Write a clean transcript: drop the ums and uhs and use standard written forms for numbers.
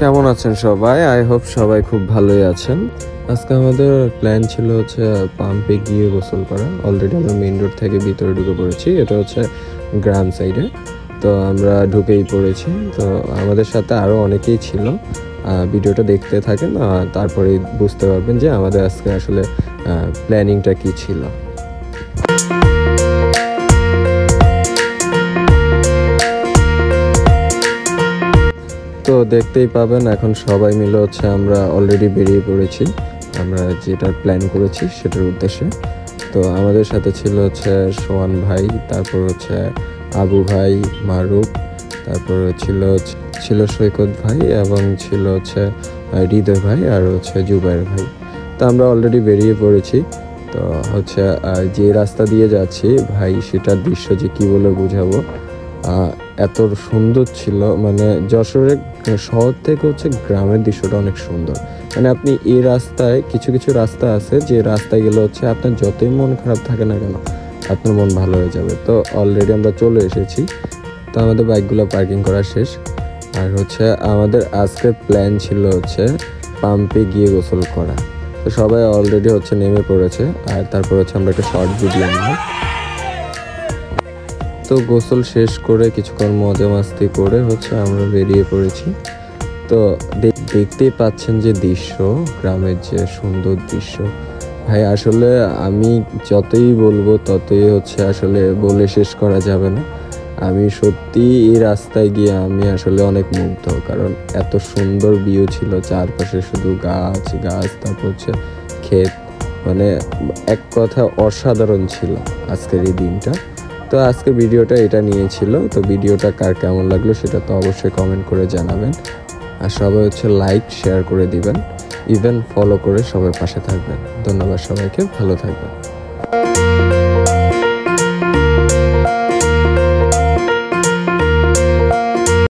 কেমন আছেন সবাই? আই হোপ সবাই খুব ভালোই আছেন। আজকে আমাদের প্ল্যান ছিল হচ্ছে পাম্পে গিয়ে গোসল করা। অলরেডি আমরা মেইন রোড থেকে ভিতরে ঢুকে পড়েছি। এটা হচ্ছে গ্রাম সাইডে, তো আমরা ঢুকেই পড়েছি। তো আমাদের সাথে আরও অনেকেই ছিল। ভিডিওটা দেখতে থাকেন, তারপরে বুঝতে পারবেন যে আমাদের আজকে আসলে প্ল্যানিংটা কী ছিল। তো দেখতেই পাবেন এখন সবাই মিলে হচ্ছে আমরা অলরেডি বেরিয়ে পড়েছি আমরা যেটার প্ল্যান করেছি সেটার উদ্দেশ্যে। তো আমাদের সাথে ছিল হচ্ছে সোহান ভাই, তারপর হচ্ছে আবু ভাই, মারুফ, তারপর ছিল সৈকত ভাই এবং ছিল হচ্ছে হৃদয় ভাই আর হচ্ছে জুবাইর ভাই। তো আমরা অলরেডি বেরিয়ে পড়েছি। তো হচ্ছে যে রাস্তা দিয়ে যাচ্ছি ভাই, সেটার দৃশ্য যে কী বলে বোঝাবো, এত সুন্দর ছিল। মানে যশোরের শহর থেকে হচ্ছে গ্রামের দৃশ্যটা অনেক সুন্দর। মানে আপনি এই রাস্তায় কিছু কিছু রাস্তা আছে যে রাস্তায় গেলে হচ্ছে আপনার যতই মন খারাপ থাকে না কেন আপনার মন ভালো হয়ে যাবে। তো অলরেডি আমরা চলে এসেছি। তো আমাদের বাইকগুলো পার্কিং করা শেষ। আর হচ্ছে আমাদের আজকের প্ল্যান ছিল হচ্ছে পাম্পে গিয়ে গোসল করা। তো সবাই অলরেডি হচ্ছে নেমে পড়েছে। আর তারপর হচ্ছে আমরা একটা শর্ট ভিডিও নিলাম। তো গোসল শেষ করে কিছুক্ষণ মজা মাস্তি করে হচ্ছে আমরা বেরিয়ে পড়েছি। তো দেখতেই পাচ্ছেন যে দৃশ্য, গ্রামের যে সুন্দর দৃশ্য ভাই, আসলে আমি যতই বলবো ততই হচ্ছে আসলে বলে শেষ করা যাবে না। আমি সত্যি এই রাস্তায় গিয়ে আমি আসলে অনেক মুগ্ধ, কারণ এত সুন্দর ভিউ ছিল, চারপাশে শুধু গাছ গাছ, তারপর হচ্ছে ক্ষেত, মানে এক কথা অসাধারণ ছিল আজকের এই দিনটা। তো আজকে ভিডিওটা এটা নিয়েছিল। তো ভিডিওটা কার কেমন লাগলো সেটা তো অবশ্যই কমেন্ট করে জানাবেন। আর সবাই হচ্ছে লাইক শেয়ার করে দিবেন, ইভেন ফলো করে সবাই পাশে থাকবেন। ধন্যবাদ সবাইকে, ভালো থাকবেন।